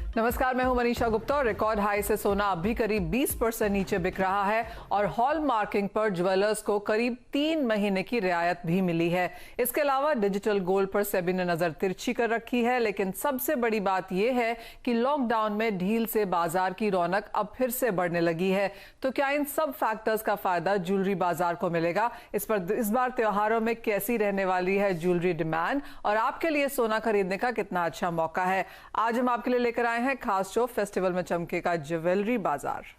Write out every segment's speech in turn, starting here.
नमस्कार, मैं हूं मनीषा गुप्ता और रिकॉर्ड हाई से सोना अब भी करीब 20% नीचे बिक रहा है और हॉल मार्किंग पर ज्वेलर्स को करीब 3 महीने की रियायत भी मिली है। इसके अलावा डिजिटल गोल्ड पर सेबी ने नजर तिरछी कर रखी है, लेकिन सबसे बड़ी बात यह है कि लॉकडाउन में ढील से बाजार की रौनक अब फिर से बढ़ने लगी है। तो क्या इन सब फैक्टर्स का फायदा ज्वेलरी बाजार को मिलेगा? इस बार त्योहारों में कैसी रहने वाली है ज्वेलरी डिमांड और आपके लिए सोना खरीदने का कितना अच्छा मौका है? आज हम आपके लिए लेकर आए हैं खास शो फेस्टिवल में चमकेगा ज्वेलरी बाजार।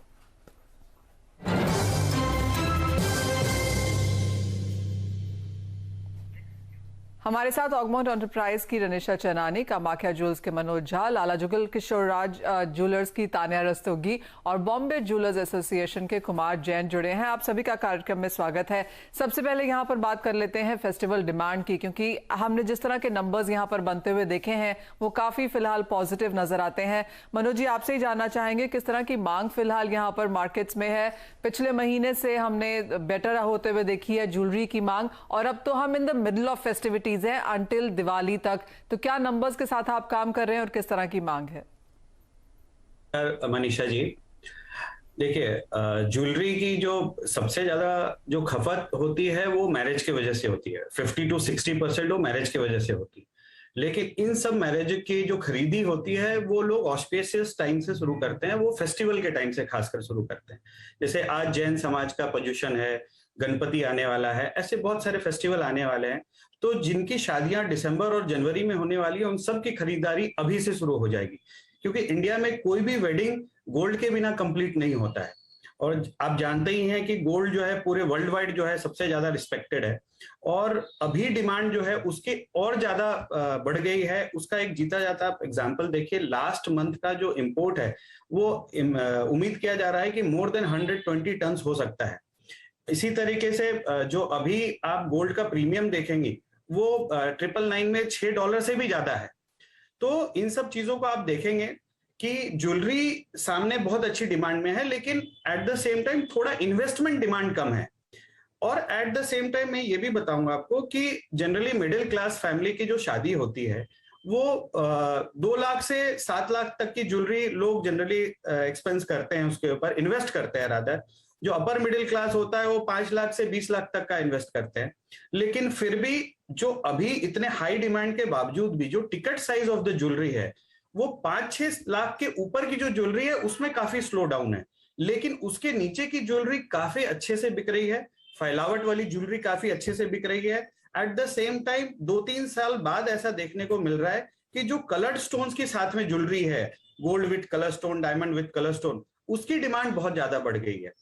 हमारे साथ ऑगमाउंट एंटरप्राइज की रनिशा चनानी, कामाख्या ज्वेल्स के मनोज झा, लाला जुगल किशोर राज ज्वेलर्स की तानिया रस्तोगी और बॉम्बे ज्वेलर्स एसोसिएशन के कुमार जैन जुड़े हैं। आप सभी का कार्यक्रम में स्वागत है। सबसे पहले यहाँ पर बात कर लेते हैं फेस्टिवल डिमांड की, क्योंकि हमने जिस तरह के नंबर्स यहाँ पर बनते हुए देखे हैं वो काफी फिलहाल पॉजिटिव नजर आते हैं। मनोज जी, आपसे ही जानना चाहेंगे किस तरह की मांग फिलहाल यहाँ पर मार्केट्स में है। पिछले महीने से हमने बेटर होते हुए देखी है ज्वेलरी की मांग और अब तो हम in the middle of festivity है अंटिल दिवाली तक। तो क्या नंबर्स के साथ आप काम कर रहे हैं और किस तरह की मांग है? मनीषा जी, देखिए, ज्वेलरी की जो सबसे ज्यादा जो खपत होती है वो मैरिज की वजह से होती है। 50 to 60% वो मैरिज की वजह से होती है। लेकिन इन सब मैरिज की जो खरीदी होती है वो लोग ऑस्पिशियस टाइम से शुरू करते हैं, वो फेस्टिवल के टाइम से खासकर शुरू करते हैं। जैसे आज जैन समाज का पर्युषण है, गणपति आने वाला है, ऐसे बहुत सारे फेस्टिवल आने वाले हैं। तो जिनकी शादियां दिसंबर और जनवरी में होने वाली है उन सब की खरीदारी अभी से शुरू हो जाएगी, क्योंकि इंडिया में कोई भी वेडिंग गोल्ड के बिना कंप्लीट नहीं होता है। और आप जानते ही हैं कि गोल्ड जो है पूरे वर्ल्ड वाइड जो है सबसे ज्यादा रिस्पेक्टेड है और अभी डिमांड जो है उसके और ज्यादा बढ़ गई है। उसका एक जीता जाता आप एग्जांपल देखिए, लास्ट मंथ का जो इंपोर्ट है वो उम्मीद किया जा रहा है कि मोर देन 120 टन हो सकता है। इसी तरीके से जो अभी आप गोल्ड का प्रीमियम देखेंगे वो $999 में $6 से भी ज्यादा है। तो इन सब चीजों को आप देखेंगे कि ज्वेलरी सामने बहुत अच्छी डिमांड में है, लेकिन एट द सेम टाइम थोड़ा इन्वेस्टमेंट डिमांड कम है। और एट द सेम टाइम मैं ये भी बताऊंगा आपको कि जनरली मिडिल क्लास फैमिली की जो शादी होती है वो 2 लाख से 7 लाख तक की ज्वेलरी लोग जनरली एक्सपेंस करते हैं, उसके ऊपर इन्वेस्ट करते हैं। रादर जो अपर मिडिल क्लास होता है वो 5 लाख से 20 लाख तक का इन्वेस्ट करते हैं। लेकिन फिर भी जो अभी इतने हाई डिमांड के बावजूद भी जो ticket size of the jewellery है वो 5-6 लाख के ऊपर की जो ज्वेलरी है उसमें काफी स्लो डाउन है, लेकिन उसके नीचे की ज्वेलरी काफी अच्छे से बिक रही है। फैलावट वाली ज्वेलरी काफी अच्छे से बिक रही है। एट द सेम टाइम 2-3 साल बाद ऐसा देखने को मिल रहा है कि जो कलर्ड स्टोन्स के साथ में ज्वेलरी है, gold with colour stone, diamond with colour stone, उसकी डिमांड बहुत ज्यादा बढ़ गई है।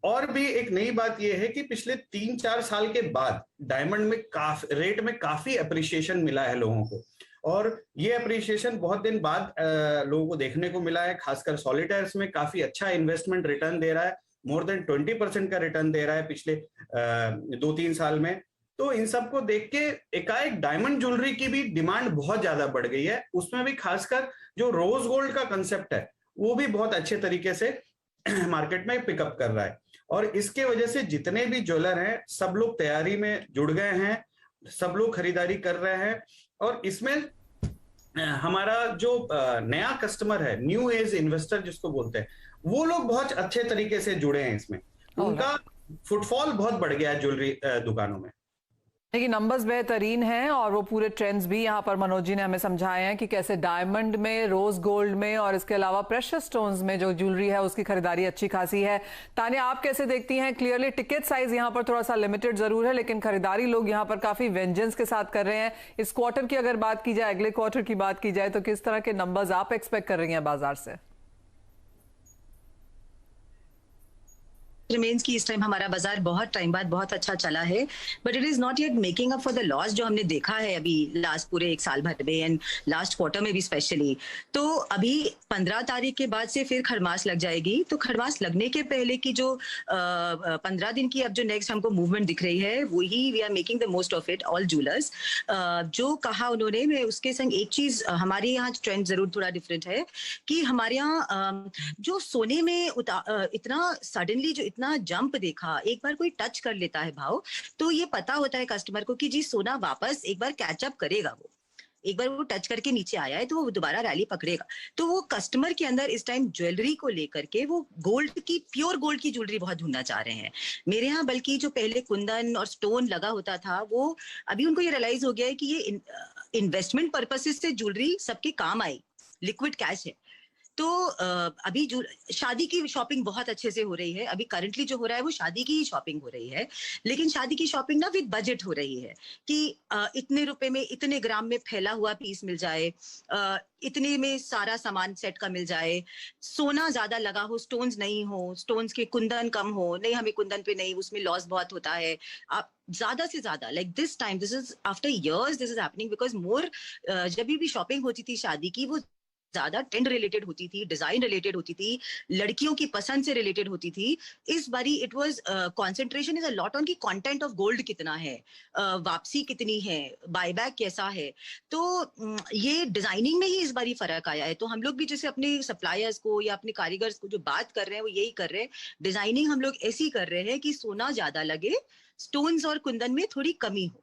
और भी एक नई बात यह है कि पिछले 3-4 साल के बाद डायमंड में रेट में काफी अप्रिसिएशन मिला है लोगों को, और ये अप्रिसिएशन बहुत दिन बाद लोगों को देखने को मिला है। खासकर सॉलिटेयर्स में काफी अच्छा इन्वेस्टमेंट रिटर्न दे रहा है, मोर देन 20% का रिटर्न दे रहा है पिछले 2-3 साल में। तो इन सबको देख के एकाएक डायमंड ज्वेलरी की भी डिमांड बहुत ज्यादा बढ़ गई है। उसमें भी खासकर जो रोज गोल्ड का कंसेप्ट है वो भी बहुत अच्छे तरीके से मार्केट में पिकअप कर रहा है। और इसके वजह से जितने भी ज्वेलर हैं सब लोग तैयारी में जुड़ गए हैं, सब लोग खरीदारी कर रहे हैं। और इसमें हमारा जो नया कस्टमर है, न्यू एज इन्वेस्टर जिसको बोलते हैं, वो लोग बहुत अच्छे तरीके से जुड़े हैं इसमें। उनका फुटफॉल बहुत बढ़ गया है ज्वेलरी दुकानों में। देखिए, नंबर्स बेहतरीन हैं और वो पूरे ट्रेंड्स भी यहाँ पर मनोज जी ने हमें समझाए हैं कि कैसे डायमंड में, रोज गोल्ड में और इसके अलावा प्रेशियस स्टोन्स में जो ज्वेलरी है उसकी खरीदारी अच्छी खासी है। तानिया, आप कैसे देखती हैं? क्लियरली टिकट साइज यहाँ पर थोड़ा सा लिमिटेड जरूर है, लेकिन खरीदारी लोग यहाँ पर काफी वेंजेंस के साथ कर रहे हैं। इस क्वार्टर की अगर बात की जाए, अगले क्वार्टर की बात की जाए, तो किस तरह के नंबर्स आप एक्सपेक्ट कर रही हैं बाजार से? रिमेन्स की इस टाइम हमारा बाजार बहुत टाइम बाद बहुत अच्छा चला है, but it is not yet making up for the loss जो हमने देखा है अभी लास्ट पूरे 1 साल भर में एंड लास्ट क्वार्टर में भी स्पेशली। तो अभी 15 तारीख के बाद से फिर खरमास लग जाएगी, तो खरमास लगने के पहले की जो 15 दिन की अब जो नेक्स्ट हमको मूवमेंट दिख रही है वही we are making the most of it, all jewellers. जो कहा उन्होंने, मैं उसके संग एक चीज, हमारे यहाँ ट्रेंड जरूर थोड़ा डिफरेंट है कि हमारे यहाँ जो सोने में इतना सडनली जो इतना जंप देखा, एक बार कोई टच कर लेता है भाव, तो ये पता होता है कस्टमर को कि जी सोना वापस एक बार कैचअप करेगा वो। एक बार वो टच करके नीचे आया है तो वो दोबारा रैली पकड़ेगा। तो वो कस्टमर के अंदर इस टाइम ज्वेलरी को लेकर के वो गोल्ड की, प्योर गोल्ड की ज्वेलरी बहुत ढूंढना चाह रहे हैं। मेरे यहाँ बल्कि जो पहले कुंदन और स्टोन लगा होता था, वो अभी उनको ये रियलाइज हो गया है कि ये इन्वेस्टमेंट पर्पसेस से ज्वेलरी सबके काम आई, लिक्विड कैश है। तो अभी जो शादी की शॉपिंग बहुत अच्छे से हो रही है, अभी करंटली जो हो रहा है वो शादी की ही शॉपिंग हो रही है, लेकिन शादी की शॉपिंग ना विद बजट हो रही है कि इतने रुपए में, इतने ग्राम में फैला हुआ पीस मिल जाए, इतने में सारा सामान सेट का मिल जाए, सोना ज्यादा लगा हो, स्टोन्स नहीं हो, स्टोन्स के कुंदन कम हो, नहीं हमें कुंदन पे नहीं, उसमें लॉस बहुत होता है। आप ज्यादा से ज्यादा like this time, this is after years this is happening, because more जब भी शॉपिंग होती थी शादी की, वो ज्यादा ट्रेंड रिलेटेड होती थी, डिजाइन रिलेटेड होती थी, लड़कियों की पसंद से रिलेटेड होती थी। इस बारी it was concentration is a lot on की कंटेंट ऑफ गोल्ड कितना है, वापसी कितनी है, बायबैक कैसा है। तो ये डिजाइनिंग में ही इस बारी फर्क आया है। तो हम लोग भी जैसे अपने सप्लायर्स को या अपने कारीगर्स को जो बात कर रहे हैं वो यही कर रहे हैं, डिजाइनिंग हम लोग ऐसी कर रहे हैं कि सोना ज्यादा लगे, स्टोन्स और कुंदन में थोड़ी कमी हो।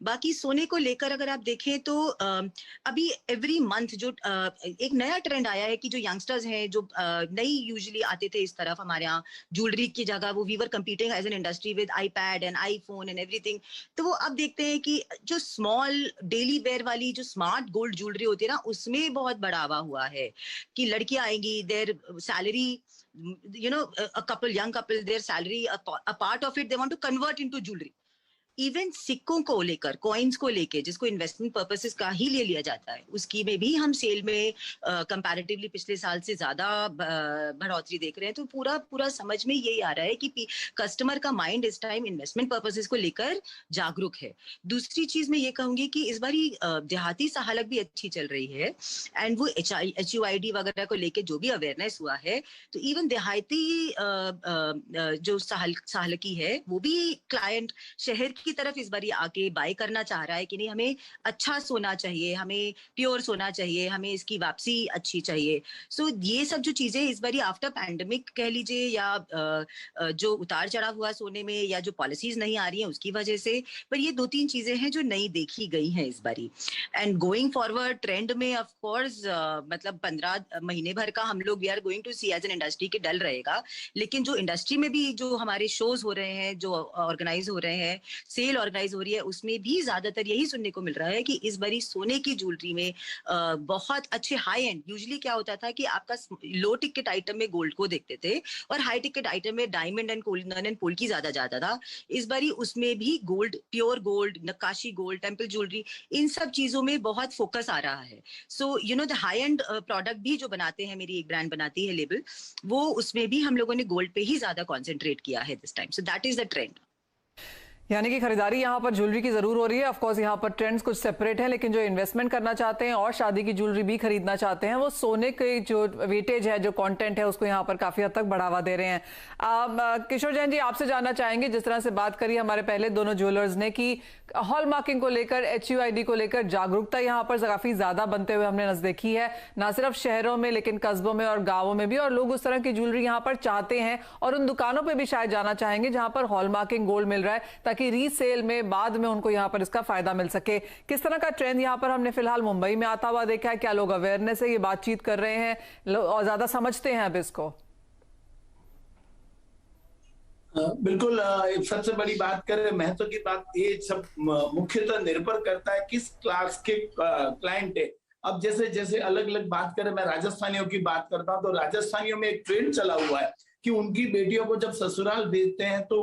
बाकी सोने को लेकर अगर आप देखें तो अभी एवरी मंथ जो एक नया ट्रेंड आया है कि जो यंगस्टर्स हैं जो नहीं यूजुअली आते थे इस तरफ हमारे यहाँ ज्वेलरी की जगह, वो we were competing as an industry with iPad and iPhone and everything. तो वो अब देखते हैं कि जो स्मॉल डेली वेयर वाली जो स्मार्ट गोल्ड ज्वेलरी होती है ना, उसमें बहुत बढ़ावा हुआ है कि लड़कियां आएंगी, there salary, you know, a couple, young couple, their salary, a part of it they want to convert into jewelry. Even सिक्कों को लेकर, कॉइन्स को लेकर, जिसको इन्वेस्टमेंट पर्पसेस का ही ले लिया जाता है, उसकी में भी हम सेल में कंपैरेटिवली पिछले साल से ज्यादा बढ़ोतरी देख रहे हैं। तो पूरा समझ में यही आ रहा है कि कस्टमर का माइंड इस टाइम इन्वेस्टमेंट पर्पसेस को लेकर जागरूक है। दूसरी चीज मैं ये कहूंगी कि इस बारी देहाती सहालक भी अच्छी चल रही है, एंड वो HUID वगैरह को लेकर जो भी अवेयरनेस हुआ है, तो इवन देहाती जो सहालकी है वो भी क्लाइंट शहर की तरफ इस बारी आके बाय करना चाह रहा है कि नहीं, हमें अच्छा सोना चाहिए, हमें प्योर सोना चाहिए, हमें इसकी वापसी अच्छी चाहिए। सो ये सब जो चीजें इस बारी आफ्टर पैंडेमिक कह लीजिए, या जो उतार चढ़ाव हुआ सोने में, या जो पॉलिसीज नहीं आ रही हैं उसकी वजह से, पर ये 2-3 चीजें हैं जो नई देखी गई हैं इस बारी। एंड गोइंग फॉरवर्ड ट्रेंड में ऑफ कोर्स मतलब 15 महीने भर का हम लोग we are going to see as an industry के डल रहेगा, लेकिन जो इंडस्ट्री में भी जो हमारे शोज हो रहे हैं, जो ऑर्गेनाइज हो रहे हैं, सेल ऑर्गेनाइज हो रही है, उसमें भी ज्यादातर यही सुनने को मिल रहा है कि इस बारी सोने की ज्वेलरी में बहुत अच्छे हाई एंड, यूजुअली क्या होता था कि आपका लो टिकट आइटम में गोल्ड को देखते थे और हाई टिकट आइटम में diamond and Kundan and polki ज्यादा जाता था। इस बारी उसमें भी गोल्ड, प्योर गोल्ड, नक्काशी गोल्ड, टेम्पल ज्वेलरी, इन सब चीजों में बहुत फोकस आ रहा है। So you know the high and product भी जो बनाते हैं, मेरी एक ब्रांड बनाती है लेबल, वो उसमें भी हम लोगों ने गोल्ड पे ही ज्यादा कॉन्सेंट्रेट किया है this time. So that is the trend. यानी कि खरीदारी यहाँ पर ज्वेलरी की जरूर हो रही है। ऑफ कोर्स यहाँ पर ट्रेंड्स कुछ सेपरेट हैं, लेकिन जो इन्वेस्टमेंट करना चाहते हैं और शादी की ज्वेलरी भी खरीदना चाहते हैं, वो सोने की जो वेटेज है, जो कंटेंट है, उसको यहाँ पर काफी हद तक बढ़ावा दे रहे हैं। किशोर जैन जी, आपसे जानना चाहेंगे, जिस तरह से बात करी हमारे पहले दोनों ज्वेलर्स ने कि हॉल मार्किंग को लेकर, HUID को लेकर जागरूकता यहाँ पर काफी ज्यादा बनते हुए हमने नजर देखी है, ना सिर्फ शहरों में लेकिन कस्बों में और गाँवों में भी, और लोग उस तरह की ज्वेलरी यहाँ पर चाहते हैं और उन दुकानों पर भी शायद जाना चाहेंगे जहां पर हॉल मार्किंग गोल्ड मिल रहा है, ताकि रीसेल में बाद में उनको यहाँ पर इसका फायदा मिल सके। किस तरह का ट्रेंड यहाँ पर हमने फिलहाल मुंबई में आता हुआ देखा है? क्या लोग अवेयरनेस है, ये बातचीत कर रहे हैं और ज्यादा समझते हैं अब इसको? बिल्कुल, सबसे बड़ी बात करें, महत्व की बात, ये सब मुख्यतः निर्भर करता है किस क्लास के क्लाइंट है। अब जैसे जैसे अलग अलग बात करें, मैं राजस्थानियों की बात करता हूं, तो राजस्थानियों में एक ट्रेंड चला हुआ है कि उनकी बेटियों को जब ससुराल भेजते हैं तो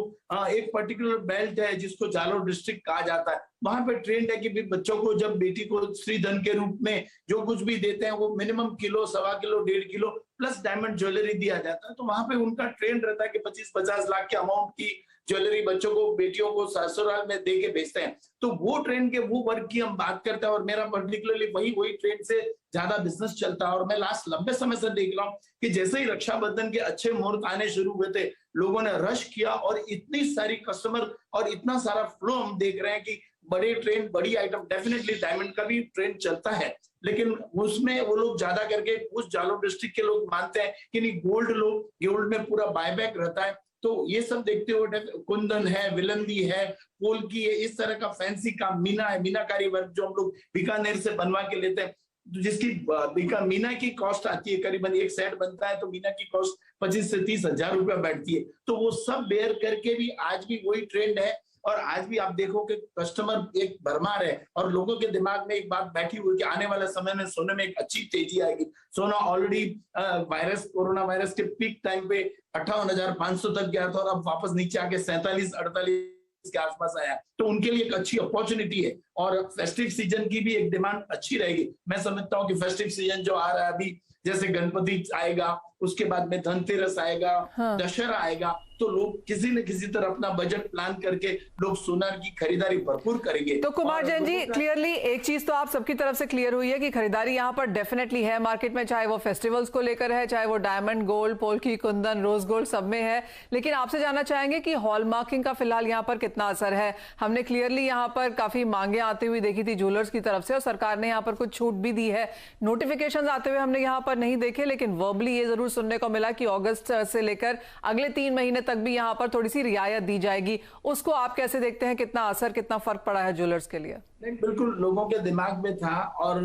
एक पर्टिकुलर बेल्ट है जिसको जालोर डिस्ट्रिक्ट कहा जाता है, वहां पे ट्रेंड है कि भी बच्चों को जब बेटी को श्रीधन के रूप में जो कुछ भी देते हैं वो minimum kilo, 1.25 kilo, 1.5 kilo plus diamond jewellery दिया जाता है। तो वहां पे उनका ट्रेंड रहता है कि 25-50 लाख के अमाउंट की ज्वेलरी बच्चों को, बेटियों को ससुराल में दे के भेजते हैं। तो वो ट्रेंड के वो वर्ग की हम बात करते हैं, और मेरा पर्टिकुलरली वही ट्रेंड से ज्यादा बिजनेस चलता है। और मैं लास्ट लंबे समय से देख रहा हूँ कि जैसे ही रक्षाबंधन के अच्छे मुहूर्त आने शुरू हुए थे, लोगों ने रश किया और इतनी सारी कस्टमर और इतना सारा फ्लो हम देख रहे हैं कि बड़े ट्रेंड, बड़ी आइटम, डेफिनेटली डायमंड का भी ट्रेंड चलता है, लेकिन उसमें वो लोग ज्यादा करके उस जालोर डिस्ट्रिक्ट के लोग मानते हैं कि नहीं, गोल्ड में पूरा बायबैक रहता है, तो ये सब देखते हुए कुंदन है, विलंदी है, पोलकी है, इस तरह का फैंसी काम, मीना है, मीनाकारी वर्क जो हम लोग बीकानेर से बनवा के लेते हैं, जिसकी मीना की कॉस्ट आती है करीबन, एक सेट बनता है तो मीना की कॉस्ट 25 से 30 हजार रुपया बैठती है। तो वो सब बेयर करके भी आज भी वही ट्रेंड है। और आज भी आप देखो कि कस्टमर एक भरमार है और लोगों के दिमाग में एक बात बैठी हुई कि आने वाले समय में सोने में एक अच्छी तेजी आएगी। सोना ऑलरेडी कोरोना वायरस के पीक टाइम पे 58,500 तक गया था और अब वापस नीचे आके 47-48 के आसपास आया। तो उनके लिए एक अच्छी अपॉर्चुनिटी है और फेस्टिव सीजन की भी एक डिमांड अच्छी रहेगी। मैं समझता हूँ कि फेस्टिव सीजन जो आ रहा है अभी, जैसे गणपति आएगा, उसके बाद में धनतेरस आएगा, दशहरा आएगा, तो लोग किसी न किसी तरह अपना बजट प्लान करके लोग सोना की खरीदारी भरपूर करेंगे। तो कुमार जैन जी, क्लियरली एक चीज तो आप सबकी तरफ से क्लियर हुई है कि खरीदारी यहाँ पर डेफिनेटली है मार्केट में, चाहे वो फेस्टिवल्स को लेकर है, चाहे वो diamond gold, polki, kundan, rose gold, सब में है। लेकिन आपसे जानना चाहेंगे कि हॉलमार्किंग का फिलहाल यहाँ पर कितना असर है। हमने क्लियरली यहाँ पर काफी मांगे आती हुई देखी थी ज्वेलर्स की तरफ से और सरकार ने यहाँ पर कुछ छूट भी दी है। नोटिफिकेशन आते हुए हमने यहाँ पर नहीं देखे, लेकिन वर्बली ये जरूर सुनने को मिला कि अगस्त से लेकर अगले 3 महीने तक भी यहाँ पर थोड़ी सी रियायत दी जाएगी। उसको आप कैसे देखते हैं, कितना असर, कितना फर्क पड़ा है ज्वेलर्स के लिए? नहीं, बिल्कुल लोगों के दिमाग में था और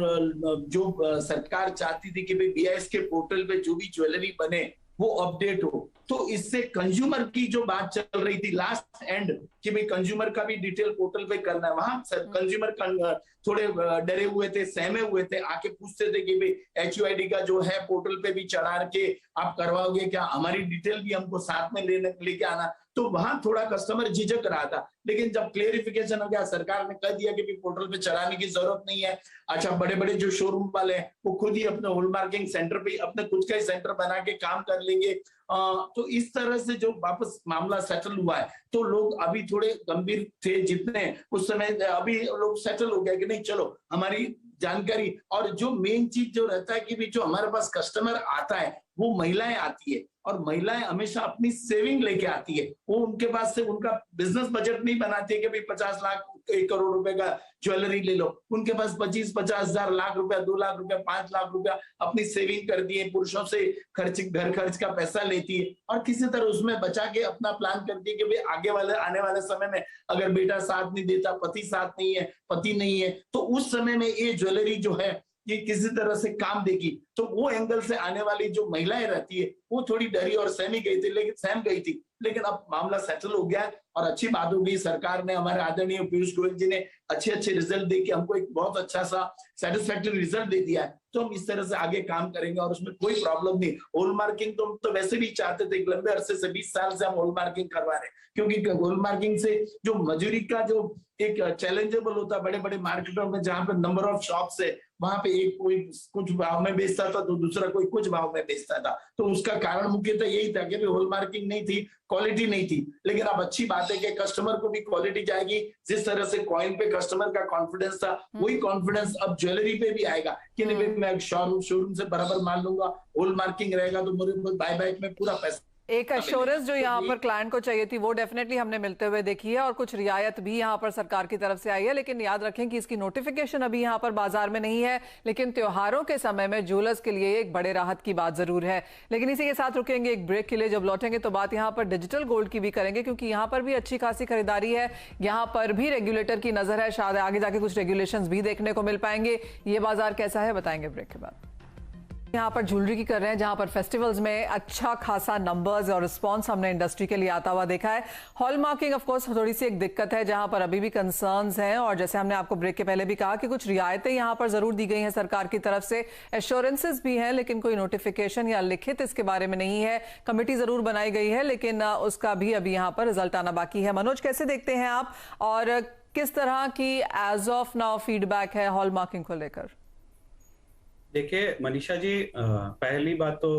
जो सरकार चाहती थी कि भाई BIS के पोर्टल पे जो भी ज्वेलरी बने वो अपडेट हो, तो इससे कंज्यूमर की जो बात चल रही थी लास्ट एंड कि भाई कंज्यूमर का भी डिटेल पोर्टल पे करना है, वहां कंज्यूमर थोड़े डरे हुए थे, सहमे हुए थे, आके पूछते थे कि भाई HUID का जो है पोर्टल पे भी चढ़ा के आप करवाओगे क्या, हमारी डिटेल भी हमको साथ में लेके आना। तो वहां थोड़ा कस्टमर झिझक रहा था, लेकिन जब क्लेरिफिकेशन हो गया, सरकार ने कह दिया कि भी पोर्टल पे चढ़ाने की जरूरत नहीं है। अच्छा, बड़े बड़े जो शोरूम वाले हैं वो खुद ही अपने हॉलमार्किंग सेंटर पे अपने खुद का ही सेंटर बना के काम कर लेंगे। तो इस तरह से जो वापस मामला सेटल हुआ है, तो लोग अभी थोड़े गंभीर थे जितने उस समय, अभी लोग सेटल हो गया कि नहीं चलो हमारी जानकारी। और जो मेन चीज जो रहता है कि भी जो हमारे पास कस्टमर आता है वो महिलाएं आती है और महिलाएं हमेशा अपनी सेविंग लेके आती है। वो उनके पास से उनका बिजनेस बजट नहीं बनाती है कि भाई 50 लाख 1 करोड़ रुपए का ज्वेलरी ले लो। उनके पास 25-50 हजार, लाख रुपया, 2 लाख रुपया, 5 लाख रुपया अपनी सेविंग कर दिए, पुरुषों से घर खर्च का पैसा लेती है और किसी तरह उसमें बचा के अपना प्लान करती है कि भाई आने वाले समय में अगर बेटा साथ नहीं देता, पति साथ नहीं है, पति नहीं है, तो उस समय में ये ज्वेलरी जो है ये किसी तरह से काम देगी। तो वो एंगल से आने वाली जो महिलाएं रहती है वो थोड़ी डरी और सहम गई थी, लेकिन अब मामला सेटल हो गया और अच्छी बात हो गई। सरकार ने, हमारे आदरणीय पीयूष गोयल जी ने अच्छे रिजल्ट दे के हमको एक बहुत अच्छा सा सेटिस्फैक्टरी रिजल्ट दे दिया है। तो हम इस तरह से आगे काम करेंगे और उसमें कोई प्रॉब्लम नहीं। हॉलमार्किंग तो हम तो वैसे भी चाहते थे, लंबे अरसे से 20 साल से हम हॉलमार्किंग करवा रहे हैं, क्योंकि हॉलमार्किंग से जो मजूरी का जो एक चैलेंजेबल होता है बड़े बड़े मार्केटों में जहां पे नंबर ऑफ शॉप्स है, वहां पे एक कोई कुछ भाव में बेचता था तो दूसरा कोई कुछ भाव में बेचता था। तो उसका कारण मुख्यतः यही था कि हॉलमार्किंग नहीं थी, क्वालिटी नहीं थी। लेकिन अब अच्छी बात है कि कस्टमर को भी क्वालिटी जाएगी। जिस तरह से कॉइन पे कस्टमर का कॉन्फिडेंस था, वही कॉन्फिडेंस अब ज्वेलरी पे भी आएगा कि नहीं भाई मैं शोरूम से बराबर माल लूंगा, हॉलमार्किंग रहेगा तो मेरे बाय बैक में पूरा पैसा। एक एश्योरेंस जो यहाँ पर क्लाइंट को चाहिए थी वो डेफिनेटली हमने मिलते हुए देखी है और कुछ रियायत भी यहाँ पर सरकार की तरफ से आई है। लेकिन याद रखें कि इसकी नोटिफिकेशन अभी यहाँ पर बाजार में नहीं है, लेकिन त्योहारों के समय में ज्वेलर्स के लिए एक बड़े राहत की बात जरूर है। लेकिन इसी के साथ रुकेंगे एक ब्रेक के लिए। जब लौटेंगे तो बात यहाँ पर डिजिटल गोल्ड की भी करेंगे, क्योंकि यहाँ पर भी अच्छी खासी खरीदारी है। यहाँ पर भी रेगुलेटर की नजर है, शायद आगे जाके कुछ रेगुलेशंस भी देखने को मिल पाएंगे। ये बाजार कैसा है बताएंगे ब्रेक के बाद। यहाँ पर ज्वेलरी की कर रहे हैं, जहां पर फेस्टिवल्स में अच्छा खासा नंबर्स और रिस्पांस हमने इंडस्ट्री के लिए आता हुआ देखा है। हॉलमार्किंग ऑफ कोर्स थोड़ी सी एक दिक्कत है, जहां पर अभी भी कंसर्न्स हैं और जैसे हमने आपको ब्रेक के पहले भी कहा कि कुछ रियायतें यहाँ पर जरूर दी गई हैं सरकार की तरफ से, एश्योरेंसेस भी हैं, लेकिन कोई नोटिफिकेशन या लिखित इसके बारे में नहीं है। कमेटी जरूर बनाई गई है, लेकिन उसका भी अभी यहाँ पर रिजल्ट आना बाकी है। मनोज, कैसे देखते हैं आप और किस तरह की एज ऑफ नाउ फीडबैक है हॉलमार्किंग को लेकर? देखिए मनीषा जी, पहली बात तो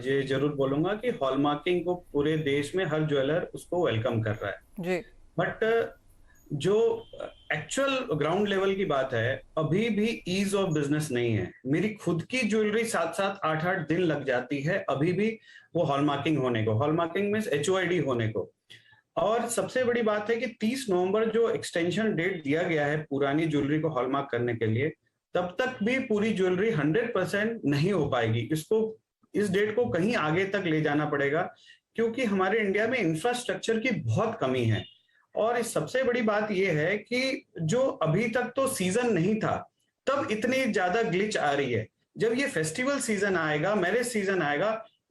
ये जरूर बोलूंगा कि हॉलमार्किंग को पूरे देश में हर ज्वेलर उसको वेलकम कर रहा है जी। बट जो एक्चुअल ग्राउंड लेवल की बात है, अभी भी ईज ऑफ बिजनेस नहीं है। मेरी खुद की ज्वेलरी 7-7, 8-8 दिन लग जाती है अभी भी वो हॉलमार्किंग होने को। हॉलमार्किंग मींस HOID होने को। और सबसे बड़ी बात है कि 30 नवंबर जो एक्सटेंशन डेट दिया गया है पुरानी ज्वेलरी को हॉलमार्क करने के लिए, तब तक भी पूरी ज्वेलरी 100% नहीं हो पाएगी। इस डेट को कहीं आगे तक ले जाना पड़ेगा, क्योंकि हमारे इंडिया में इंफ्रास्ट्रक्चर की बहुत कमी है। और इस सबसे बड़ी बात यह है कि जो अभी तक तो सीजन नहीं था, तब इतनी ज्यादा ग्लिच आ रही है। जब ये फेस्टिवल सीजन आएगा, मैरिज सीजन आएगा,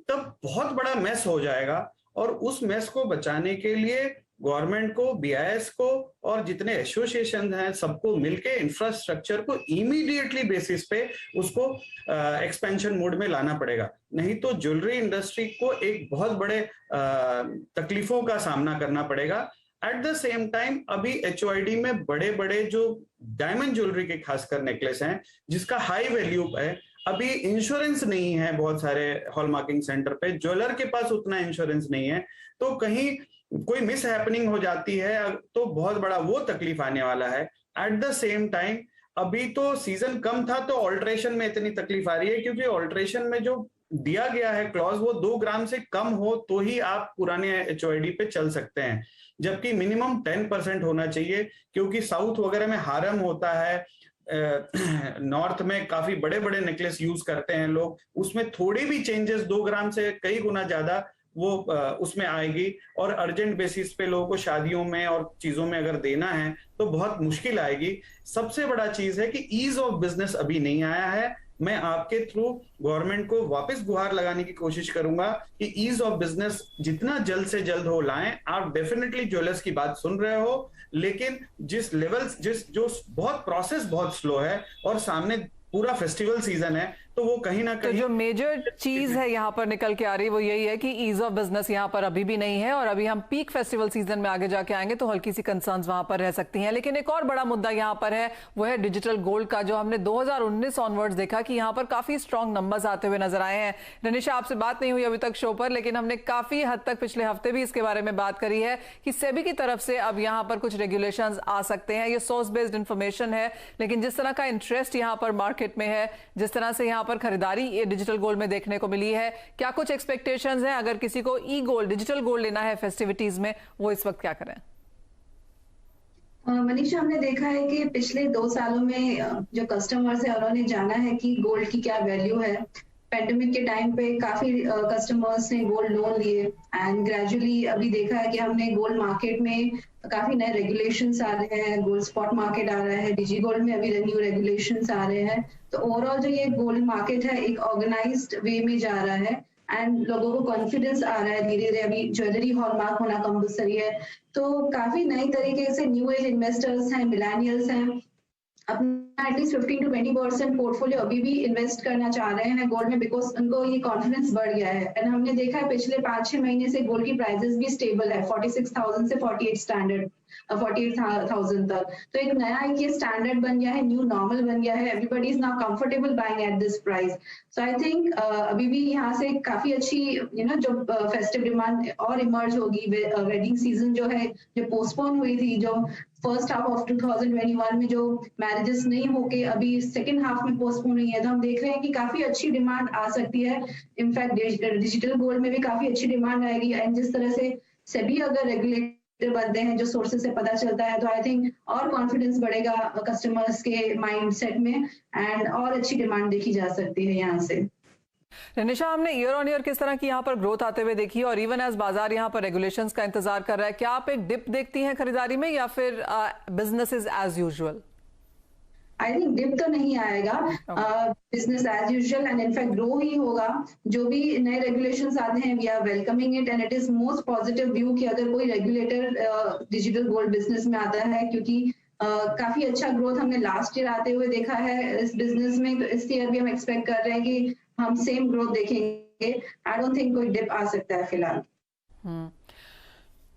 तब बहुत बड़ा मेस हो जाएगा। और उस मेस को बचाने के लिए गवर्नमेंट को, बीआईएस को और जितने एसोसिएशन हैं, सबको मिलके इंफ्रास्ट्रक्चर को इमीडिएटली बेसिस पे उसको एक्सपेंशन मोड में लाना पड़ेगा। नहीं तो ज्वेलरी इंडस्ट्री को एक बहुत बड़े तकलीफों का सामना करना पड़ेगा। एट द सेम टाइम अभी एचओआईडी में बड़े बड़े जो डायमंड ज्वेलरी के खासकर नेकलेस हैं, जिसका हाई वैल्यू है, अभी इंश्योरेंस नहीं है। बहुत सारे हॉलमार्किंग सेंटर पे ज्वेलर के पास उतना इंश्योरेंस नहीं है, तो कहीं कोई मिस हैपनिंग हो जाती है तो बहुत बड़ा वो तकलीफ आने वाला है। एट द सेम टाइम अभी तो सीजन कम था, तो ऑल्ट्रेशन में इतनी तकलीफ आ रही है, क्योंकि ऑल्ट्रेशन में जो दिया गया है क्लॉज, वो 2 ग्राम से कम हो तो ही आप पुराने एचओआईडी पे चल सकते हैं, जबकि मिनिमम 10% होना चाहिए। क्योंकि साउथ वगैरह में हारम होता है, नॉर्थ में काफी बड़े बड़े नेकलेस यूज करते हैं लोग, उसमें थोड़ी भी चेंजेस 2 ग्राम से कई गुना ज्यादा वो उसमें आएगी। और अर्जेंट बेसिस पे लोगों को शादियों में और चीजों में अगर देना है तो बहुत मुश्किल आएगी। सबसे बड़ा चीज है कि ईज ऑफ बिजनेस अभी नहीं आया है। मैं आपके थ्रू गवर्नमेंट को वापस गुहार लगाने की कोशिश करूंगा कि ईज ऑफ बिजनेस जितना जल्द से जल्द हो लाएं। आप डेफिनेटली ज्वेलर्स की बात सुन रहे हो, लेकिन जिस लेवल जो बहुत प्रोसेस बहुत स्लो है और सामने पूरा फेस्टिवल सीजन है, तो वो कहीं ना कहीं तो जो मेजर चीज है यहाँ पर निकल के आ रही है वो यही है कि ईज ऑफ बिजनेस यहाँ पर अभी भी नहीं है, और अभी हम पीक फेस्टिवल सीजन में आगे जाके आएंगे तो हल्की सी कंसर्न्स वहां पर रह सकती हैं। लेकिन एक और बड़ा मुद्दा यहाँ पर है, वो है डिजिटल गोल्ड का, जो हमने 2019 ऑनवर्ड्स देखा कि यहाँ पर काफी स्ट्रॉन्ग नंबर्स आते हुए नजर आए हैं। रनिशा, आपसे बात नहीं हुई अभी तक शो पर, लेकिन हमने काफी हद तक पिछले हफ्ते भी इसके बारे में बात करी है कि सेबी की तरफ से अब यहाँ पर कुछ रेगुलेशंस आ सकते हैं। ये सोर्स बेस्ड इंफॉर्मेशन है, लेकिन जिस तरह का इंटरेस्ट यहाँ पर मार्केट में है, जिस तरह से यहाँ पर खरीदारी डिजिटल गोल्ड में देखने को मिली है, क्या कुछ एक्सपेक्टेशंस हैं? अगर किसी को ई गोल्ड, डिजिटल गोल्ड लेना है फेस्टिविटीज में, वो इस वक्त क्या करें? मनीषा, हमने देखा है कि पिछले 2 सालों में जो कस्टमर्स है उन्होंने जाना है कि गोल्ड की क्या वैल्यू है। पेंडेमिक के टाइम पे काफी कस्टमर्स ने गोल्ड लोन लिए, एंड ग्रेजुअली अभी देखा है कि हमने गोल्ड मार्केट में काफी नए रेगुलेशंस आ रहे हैं। गोल्ड स्पॉट मार्केट आ रहा है, डिजी गोल्ड में अभी न्यू रेगुलेशंस आ रहे हैं। तो ओवरऑल जो ये गोल्ड मार्केट है एक ऑर्गेनाइज्ड वे में जा रहा है, एंड लोगों को कॉन्फिडेंस आ रहा है धीरे धीरे। अभी ज्वेलरी हॉलमार्क होना कंपल्सरी है, तो काफी नई तरीके से न्यू एज इन्वेस्टर्स हैं, मिलेनियल्स हैं, अपना एटलीस्ट 15 to 20% पोर्टफोलियो अभी भी इन्वेस्ट करना चाह रहे हैं गोल्ड में, बिकॉज उनको ये कॉन्फिडेंस बढ़ गया है। एंड हमने देखा है पिछले 5-6 महीने से गोल्ड की प्राइसेस भी स्टेबल है, 46,000 से 48,000 तक। तो एक नया ये स्टैंडर्ड बन गया है, न्यू नॉर्मल बन गया है। Everybody is now comfortable buying at this price. So I think अभी भी यहाँ से काफी अच्छी जो फेस्टिव डिमांड और इमर्ज होगी। वेडिंग सीजन जो है, जो पोस्टपोन हुई थी, जो फर्स्ट हाफ ऑफ 2021 में जो मैरिजेस नहीं होके अभी सेकेंड हाफ में पोस्टपोन हुई है, तो हम देख रहे हैं कि काफी अच्छी डिमांड आ सकती है। इनफैक्ट डिजिटल गोल्ड में भी काफी अच्छी डिमांड आएगी। एंड जिस तरह से सेबी अगर रेगुलेटर बनते हैं, जो सोर्सेज से पता चलता है, तो आई थिंक और कॉन्फिडेंस बढ़ेगा कस्टमर्स के माइंडसेट में, एंड और अच्छी डिमांड देखी जा सकती है यहाँ से। रनिशा, हमने ईयर ऑन ईयर किस तरह की यहाँ पर ग्रोथ आते हुए देखी, और इवन एज बाजार यहाँ पर रेगुलेशंस का इंतजार कर रहा है, क्या आप एक डिप देखती हैं खरीदारी में, या फिर business is as usual? I think dip तो नहीं आएगा, business as usual, and in fact grow ही होगा। जो भी नए रेगुलेशंस आते हैं, we are welcoming it, and it is most positive view कि अगर कोई रेगुलेटर डिजिटल गोल्ड बिजनेस में आता है, क्योंकि काफी अच्छा ग्रोथ हमने लास्ट ईयर आते हुए देखा है इस बिजनेस में। तो इस ईयर भी हम एक्सपेक्ट कर रहे हैं कि हम सेम ग्रोथ देखेंगे। आई डोंट थिंक कोई डिप आ सकता है फिलहाल।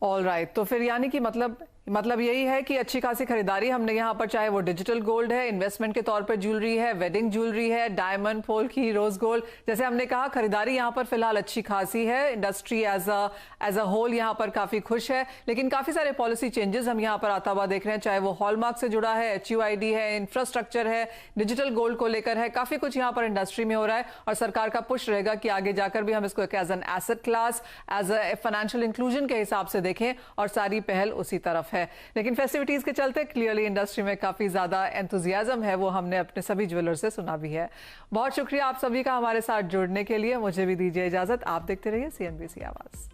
ऑल राइट, तो फिर यानी कि मतलब यही है कि अच्छी खासी खरीदारी हमने यहाँ पर, चाहे वो डिजिटल गोल्ड है, इन्वेस्टमेंट के तौर पर ज्वेलरी है, वेडिंग ज्वेलरी है, डायमंड, पोल की, रोज गोल्ड, जैसे हमने कहा, खरीदारी यहाँ पर फिलहाल अच्छी खासी है। इंडस्ट्री एज अ होल यहाँ पर काफी खुश है, लेकिन काफी सारे पॉलिसी चेंजेस हम यहाँ पर आता हुआ देख रहे हैं, चाहे वो हॉलमार्क से जुड़ा है, HUID है, इंफ्रास्ट्रक्चर है, डिजिटल गोल्ड को लेकर है, काफी कुछ यहाँ पर इंडस्ट्री में हो रहा है। और सरकार का पुश रहेगा कि आगे जाकर भी हम इसको as an asset class, as a financial inclusion के हिसाब से देखें, और सारी पहल उसी तरफ है। लेकिन फेस्टिविटीज के चलते क्लियरली इंडस्ट्री में काफी ज्यादा एंथुजियाज्म है, वो हमने अपने सभी ज्वेलर से सुना भी है। बहुत शुक्रिया आप सभी का हमारे साथ जुड़ने के लिए। मुझे भी दीजिए इजाजत, आप देखते रहिए CNBC आवाज।